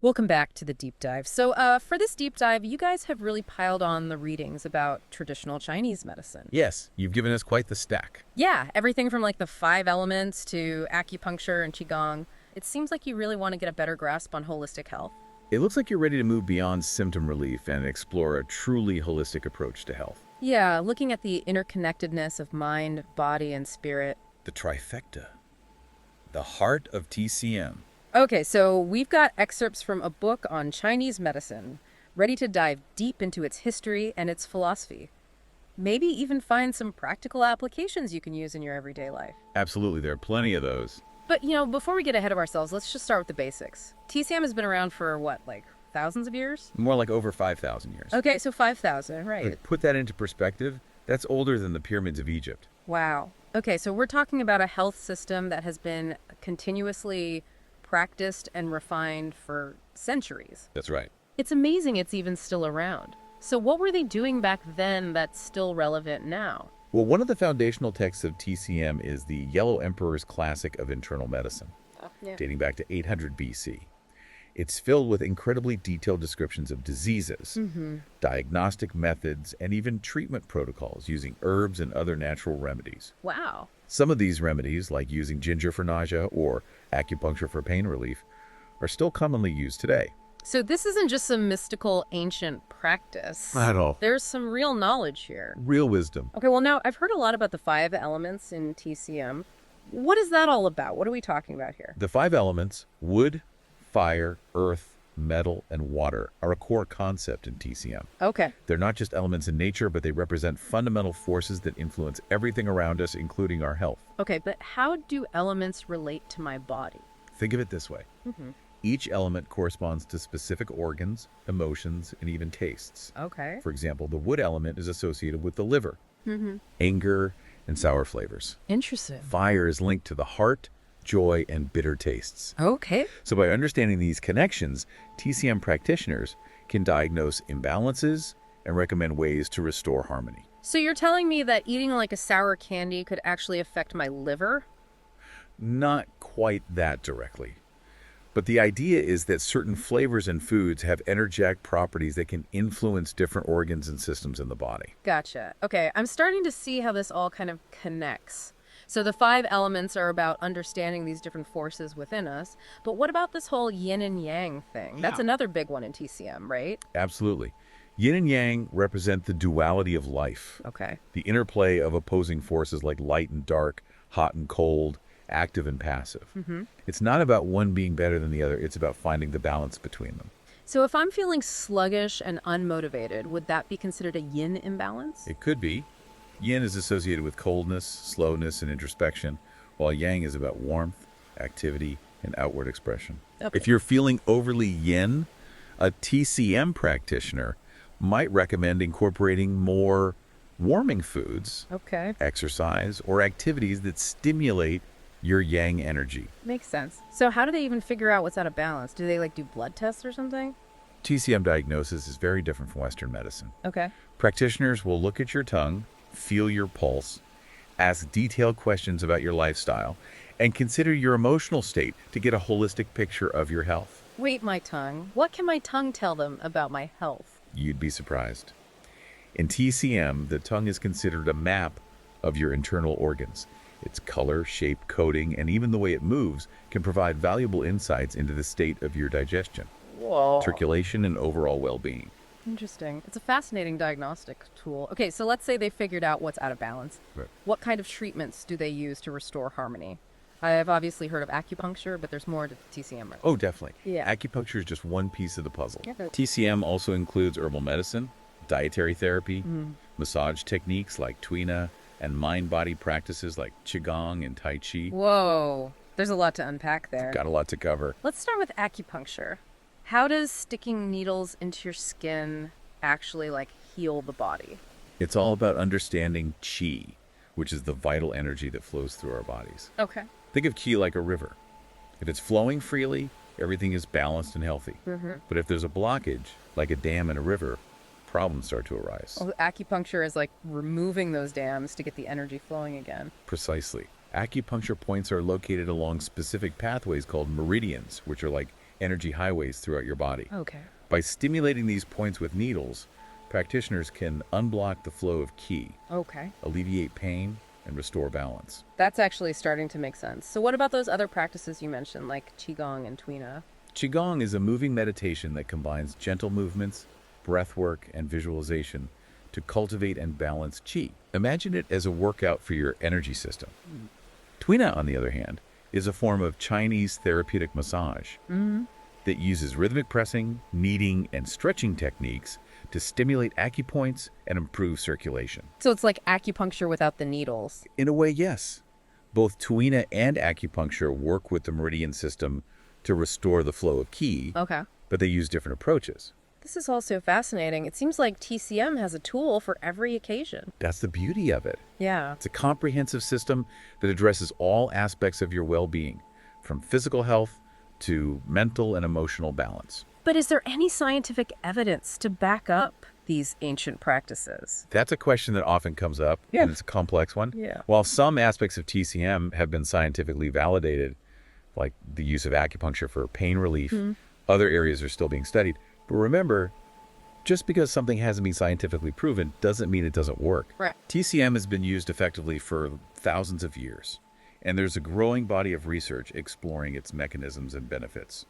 Welcome back to the deep dive. So, for this deep dive, you guys have really piled on the readings about traditional Chinese medicine. Yes, you've given us quite the stack. Yeah, everything from like the five elements to acupuncture and qigong. It seems like you really want to get a better grasp on holistic health. It looks like you're ready to move beyond symptom relief and explore a truly holistic approach to health. Yeah, looking at the interconnectedness of mind, body, and spirit. The trifecta. The heart of TCM. Okay, so we've got excerpts from a book on Chinese medicine, ready to dive deep into its history and its philosophy. Maybe even find some practical applications you can use in your everyday life. Absolutely, there are plenty of those. But, before we get ahead of ourselves, let's just start with the basics. TCM has been around for what, like thousands of years? More like over 5,000 years. Okay, so 5,000, right. But put that into perspective, that's older than the pyramids of Egypt. Wow. Okay, so we're talking about a health system that has been continuously practiced and refined for centuries. That's right. It's amazing it's even still around. So what were they doing back then that's still relevant now? Well, one of the foundational texts of TCM is the Yellow Emperor's Classic of Internal Medicine, dating back to 800 BC. It's filled with incredibly detailed descriptions of diseases, diagnostic methods, and even treatment protocols using herbs and other natural remedies. Wow. Some of these remedies, like using ginger for nausea or acupuncture for pain relief, are still commonly used today. So this isn't just some mystical ancient practice. Not at all. There's some real knowledge here. Real wisdom. Okay, well now I've heard a lot about the five elements in TCM. What is that all about? What are we talking about here? The five elements, wood, fire, earth, metal, and water, are a core concept in TCM. Okay. They're not just elements in nature, but they represent fundamental forces that influence everything around us, including our health. Okay, but how do elements relate to my body? Think of it this way. Each element corresponds to specific organs, emotions, and even tastes. Okay. For example, the wood element is associated with the liver, anger, and sour flavors. Interesting. Fire is linked to the heart, joy, and bitter tastes. Okay. So by understanding these connections, TCM practitioners can diagnose imbalances and recommend ways to restore harmony. So you're telling me that eating like a sour candy could actually affect my liver? Not quite that directly. But the idea is that certain flavors and foods have energetic properties that can influence different organs and systems in the body. Gotcha. Okay, I'm starting to see how this all kind of connects. So the five elements are about understanding these different forces within us. But what about this whole yin and yang thing? That's another big one in TCM, right? Absolutely. Yin and yang represent the duality of life, Okay. the interplay of opposing forces like light and dark, hot and cold, active and passive. It's not about one being better than the other, it's about finding the balance between them. So if I'm feeling sluggish and unmotivated, would that be considered a yin imbalance? It could be. Yin is associated with coldness, slowness, and introspection, while yang is about warmth, activity, and outward expression. Okay. If you're feeling overly yin, a TCM practitioner might recommend incorporating more warming foods, Okay. exercise, or activities that stimulate your yang energy. Makes sense. So how do they even figure out what's out of balance? Do they do blood tests or something? TCM diagnosis is very different from Western medicine. Okay. Practitioners will look at your tongue, feel your pulse, ask detailed questions about your lifestyle, and consider your emotional state to get a holistic picture of your health. Wait, my tongue. What can my tongue tell them about my health? You'd be surprised. In TCM, the tongue is considered a map of your internal organs. Its color, shape, coating, and even the way it moves can provide valuable insights into the state of your digestion, Whoa. circulation, and overall well-being. Interesting. It's a fascinating diagnostic tool. Okay, so let's say they figured out what's out of balance. Right. What kind of treatments do they use to restore harmony? I've obviously heard of acupuncture, but there's more to TCM, right? Oh, definitely. Yeah. Acupuncture is just one piece of the puzzle. Yeah. TCM also includes herbal medicine, dietary therapy, massage techniques like tuina, and mind-body practices like qigong and tai chi. Whoa. There's a lot to unpack there. Got a lot to cover. Let's start with acupuncture. How does sticking needles into your skin actually heal the body? It's all about understanding qi, which is the vital energy that flows through our bodies. Okay. Think of qi like a river. If it's flowing freely, everything is balanced and healthy. But if there's a blockage, like a dam in a river, problems start to arise. Well, acupuncture is like removing those dams to get the energy flowing again. Precisely. Acupuncture points are located along specific pathways called meridians, which are like energy highways throughout your body. Okay. By stimulating these points with needles, practitioners can unblock the flow of qi, Okay. alleviate pain, and restore balance. That's actually starting to make sense. So what about those other practices you mentioned, like Qigong and Tuina? Qigong is a moving meditation that combines gentle movements, breath work, and visualization to cultivate and balance qi. Imagine it as a workout for your energy system. Tuina, on the other hand, is a form of Chinese therapeutic massage that uses rhythmic pressing, kneading, and stretching techniques to stimulate acupoints and improve circulation. So it's like acupuncture without the needles. In a way, yes. Both Tuina and acupuncture work with the meridian system to restore the flow of qi, Okay. but they use different approaches. This is also fascinating. It seems like TCM has a tool for every occasion. That's the beauty of it. Yeah. It's a comprehensive system that addresses all aspects of your well-being, from physical health to mental and emotional balance. But is there any scientific evidence to back up these ancient practices? That's a question that often comes up, and it's a complex one. Yeah. While some aspects of TCM have been scientifically validated, like the use of acupuncture for pain relief, other areas are still being studied. But remember, just because something hasn't been scientifically proven doesn't mean it doesn't work. Right. TCM has been used effectively for thousands of years, and there's a growing body of research exploring its mechanisms and benefits.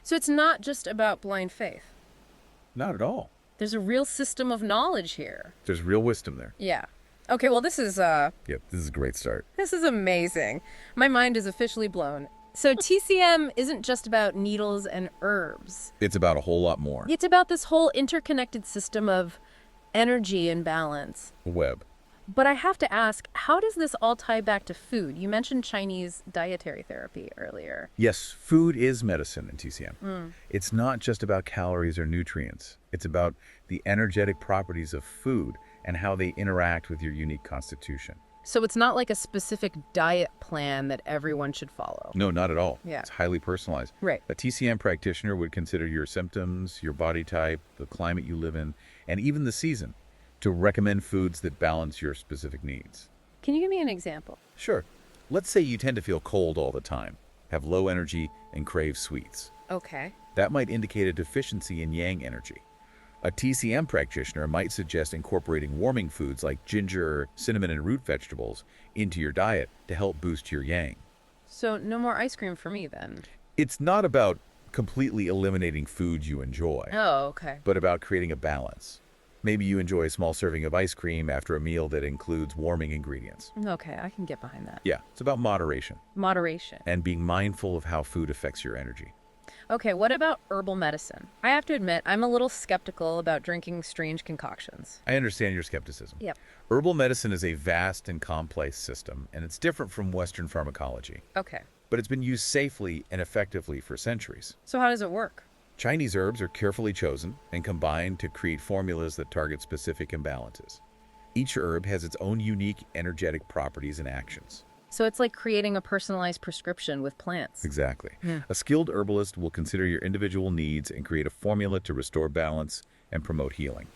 So it's not just about blind faith. Not at all. There's a real system of knowledge here. There's real wisdom there. Yeah. Okay, well this is Yep, this is a great start. amazing. My mind is officially blown. So TCM isn't just about needles and herbs. It's about a whole lot more. It's about this whole interconnected system of energy and balance. Web. But I have to ask, how does this all tie back to food? You mentioned Chinese dietary therapy earlier. Yes, food is medicine in TCM. It's not just about calories or nutrients. It's about the energetic properties of food and how they interact with your unique constitution. So it's not like a specific diet plan that everyone should follow. No, not at all. Yeah. It's highly personalized. Right. A TCM practitioner would consider your symptoms, your body type, the climate you live in, and even the season to recommend foods that balance your specific needs. Can you give me an example? Sure. Let's say you tend to feel cold all the time, have low energy, and crave sweets. Okay. That might indicate a deficiency in yang energy. A TCM practitioner might suggest incorporating warming foods like ginger, cinnamon, and root vegetables into your diet to help boost your yang. So no more ice cream for me then. It's not about completely eliminating foods you enjoy, Oh, okay. but about creating a balance. Maybe you enjoy a small serving of ice cream after a meal that includes warming ingredients. Okay, I can get behind that. Yeah, it's about moderation Moderation. and being mindful of how food affects your energy. Okay, what about herbal medicine? I have to admit, I'm a little skeptical about drinking strange concoctions. I understand your skepticism. Yep. Herbal medicine is a vast and complex system, and it's different from Western pharmacology. Okay. But it's been used safely and effectively for centuries. So how does it work? Chinese herbs are carefully chosen and combined to create formulas that target specific imbalances. Each herb has its own unique energetic properties and actions. So it's like creating a personalized prescription with plants. Exactly. Yeah. A skilled herbalist will consider your individual needs and create a formula to restore balance and promote healing.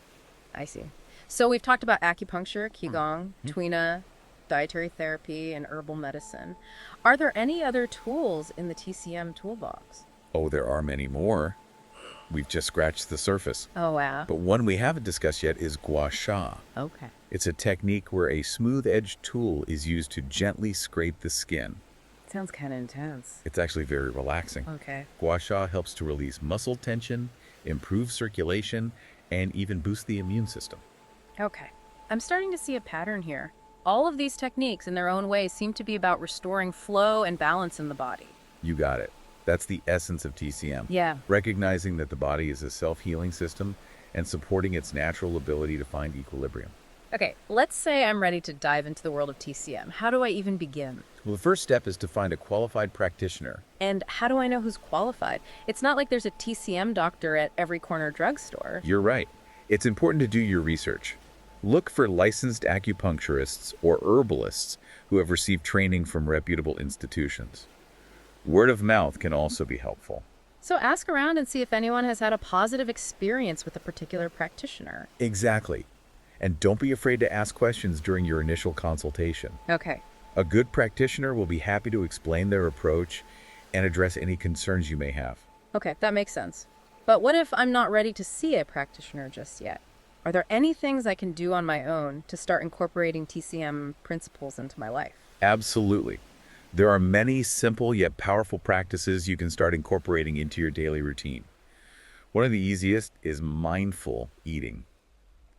I see. So we've talked about acupuncture, qigong, tuina, dietary therapy, and herbal medicine. Are there any other tools in the TCM toolbox? Oh, there are many more. We've just scratched the surface. Oh, wow. But one we haven't discussed yet is gua sha. Okay. It's a technique where a smooth-edged tool is used to gently scrape the skin. Sounds kind of intense. It's actually very relaxing. Okay. Gua sha helps to release muscle tension, improve circulation, and even boost the immune system. Okay. I'm starting to see a pattern here. All of these techniques in their own way seem to be about restoring flow and balance in the body. You got it. That's the essence of TCM. Yeah. Recognizing that the body is a self-healing system and supporting its natural ability to find equilibrium. Okay, let's say I'm ready to dive into the world of TCM. How do I even begin? Well, the first step is to find a qualified practitioner. And how do I know who's qualified? It's not like there's a TCM doctor at every corner drugstore. You're right. It's important to do your research. Look for licensed acupuncturists or herbalists who have received training from reputable institutions. Word of mouth can also be helpful. So ask around and see if anyone has had a positive experience with a particular practitioner. Exactly. And don't be afraid to ask questions during your initial consultation. Okay. A good practitioner will be happy to explain their approach and address any concerns you may have. Okay, that makes sense. But what if I'm not ready to see a practitioner just yet? Are there any things I can do on my own to start incorporating TCM principles into my life? Absolutely. There are many simple yet powerful practices you can start incorporating into your daily routine. One of the easiest is mindful eating.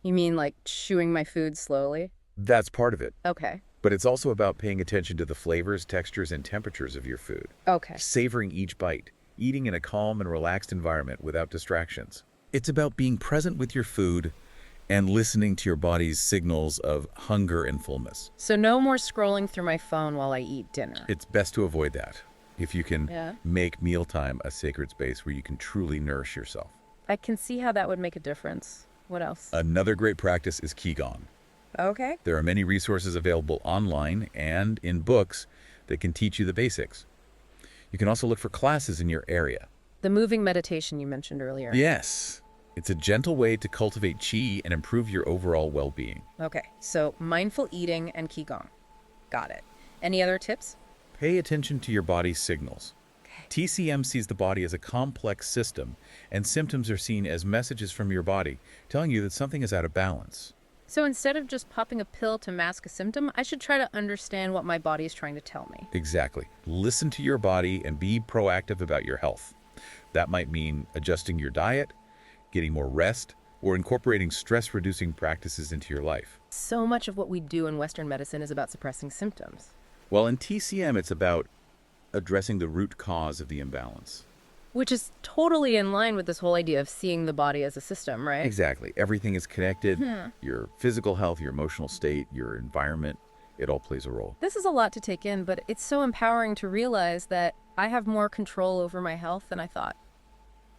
You mean like chewing my food slowly? That's part of it, Okay. but it's also about paying attention to the flavors, textures, and temperatures of your food. Okay. Savoring each bite, eating in a calm and relaxed environment without distractions. It's about being present with your food and listening to your body's signals of hunger and fullness. So no more scrolling through my phone while I eat dinner. It's best to avoid that if you can Yeah. make mealtime a sacred space where you can truly nourish yourself. I can see how that would make a difference. What else? Another great practice is Qigong. Okay. There are many resources available online and in books that can teach you the basics. You can also look for classes in your area. The moving meditation you mentioned earlier. Yes, it's a gentle way to cultivate qi and improve your overall well-being. Okay, so mindful eating and Qigong. Got it. Any other tips? Pay attention to your body's signals. Okay. TCM sees the body as a complex system, and symptoms are seen as messages from your body telling you that something is out of balance. So instead of just popping a pill to mask a symptom, I should try to understand what my body is trying to tell me. Exactly. Listen to your body and be proactive about your health. That might mean adjusting your diet, getting more rest, or incorporating stress-reducing practices into your life. So much of what we do in Western medicine is about suppressing symptoms. Well, in TCM, it's about addressing the root cause of the imbalance. Which is totally in line with this whole idea of seeing the body as a system, right? Exactly. Everything is connected. Your physical health, your emotional state, your environment, it all plays a role. This is a lot to take in, but it's so empowering to realize that I have more control over my health than I thought.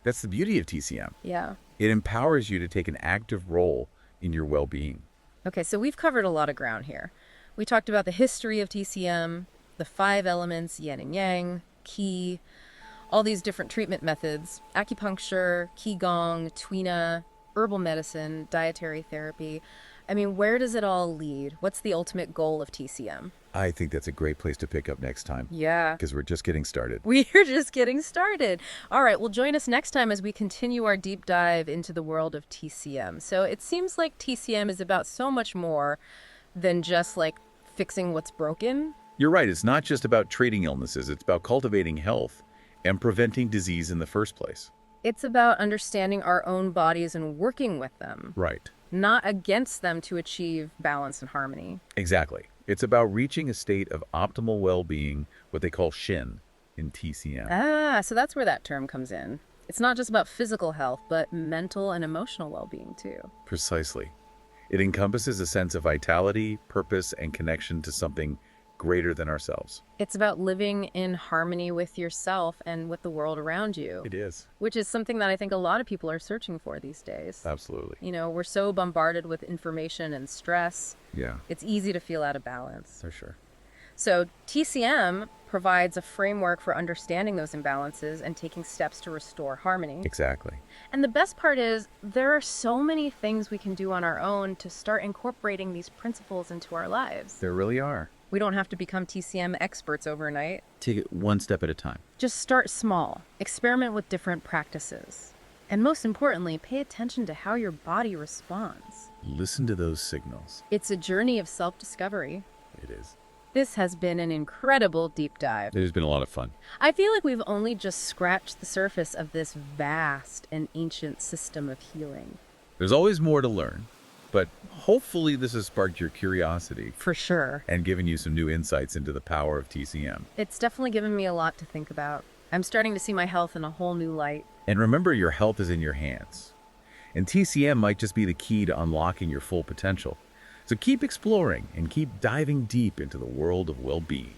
That's the beauty of TCM. Yeah. It empowers you to take an active role in your well-being. Okay, so we've covered a lot of ground here. We talked about the history of TCM, the 5 elements, yin and yang, qi, all these different treatment methods, acupuncture, qigong, tuina, herbal medicine, dietary therapy. I mean, where does it all lead? What's the ultimate goal of TCM? I think that's a great place to pick up next time. Yeah. Because we're just getting started. We're just getting started. All right, well, join us next time as we continue our deep dive into the world of TCM. So it seems like TCM is about so much more than just like fixing what's broken. You're right. It's not just about treating illnesses. It's about cultivating health and preventing disease in the first place. It's about understanding our own bodies and working with them, Right. not against them to achieve balance and harmony. Exactly. It's about reaching a state of optimal well-being, what they call Shin in TCM. Ah, so that's where that term comes in. It's not just about physical health, but mental and emotional well-being too. Precisely. It encompasses a sense of vitality, purpose, and connection to something greater than ourselves. It's about living in harmony with yourself and with the world around you. It is. Which is something that I think a lot of people are searching for these days. Absolutely. You know, we're so bombarded with information and stress. Yeah, It's easy to feel out of balance. for sure. So TCM provides a framework for understanding those imbalances and taking steps to restore harmony. Exactly. And the best part is there are so many things we can do on our own to start incorporating these principles into our lives. There really are. We don't have to become TCM experts overnight. Take it one step at a time. Just start small, experiment with different practices, and most importantly, pay attention to how your body responds. Listen to those signals. It's a journey of self-discovery. It is. This has been an incredible deep dive. It has been a lot of fun. I feel like we've only just scratched the surface of this vast and ancient system of healing. There's always more to learn, but hopefully this has sparked your curiosity For sure. and given you some new insights into the power of TCM. It's definitely given me a lot to think about. I'm starting to see my health in a whole new light. And remember, your health is in your hands. And TCM might just be the key to unlocking your full potential. So keep exploring and keep diving deep into the world of well-being.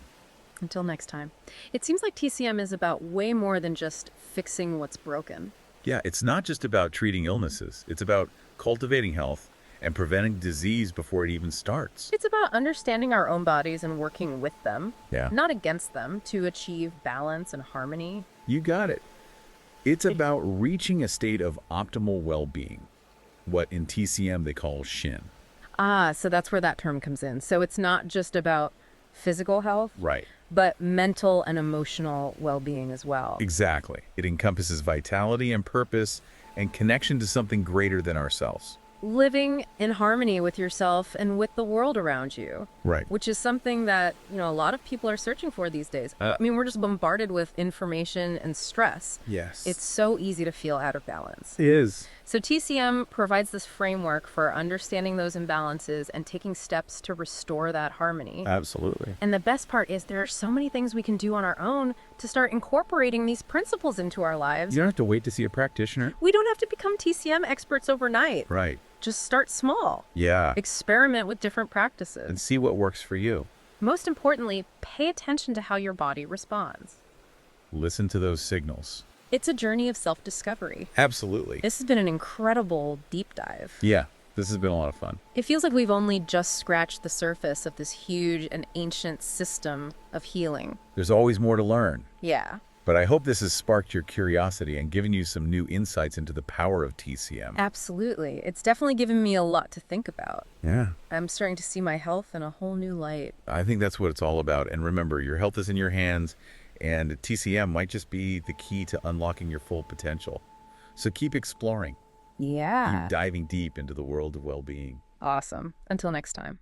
Until next time. It seems like TCM is about way more than just fixing what's broken. Yeah, it's not just about treating illnesses. It's about cultivating health and preventing disease before it even starts. It's about understanding our own bodies and working with them, Yeah, not against them, to achieve balance and harmony. you got it. It's about reaching a state of optimal well-being, what in TCM they call Shin. Ah, so that's where that term comes in. So it's not just about physical health, Right. but mental and emotional well-being as well. Exactly. It encompasses vitality and purpose and connection to something greater than ourselves. Living in harmony with yourself and with the world around you. Right. Which is something that, a lot of people are searching for these days. I mean, we're just bombarded with information and stress. Yes. It's so easy to feel out of balance. It is. So TCM provides this framework for understanding those imbalances and taking steps to restore that harmony. Absolutely. And the best part is there are so many things we can do on our own to start incorporating these principles into our lives. You don't have to wait to see a practitioner. We don't have to become TCM experts overnight. Right. Just start small. Yeah. Experiment with different practices. And see what works for you. Most importantly, pay attention to how your body responds. Listen to those signals. It's a journey of self-discovery. Absolutely. This has been an incredible deep dive. Yeah. This has been a lot of fun. It feels like we've only just scratched the surface of this huge and ancient system of healing. There's always more to learn. Yeah. But I hope this has sparked your curiosity and given you some new insights into the power of TCM. Absolutely. It's definitely given me a lot to think about. Yeah. I'm starting to see my health in a whole new light. I think that's what it's all about. And remember, your health is in your hands, and TCM might just be the key to unlocking your full potential. So keep exploring. Yeah. Keep diving deep into the world of well-being. Awesome. Until next time.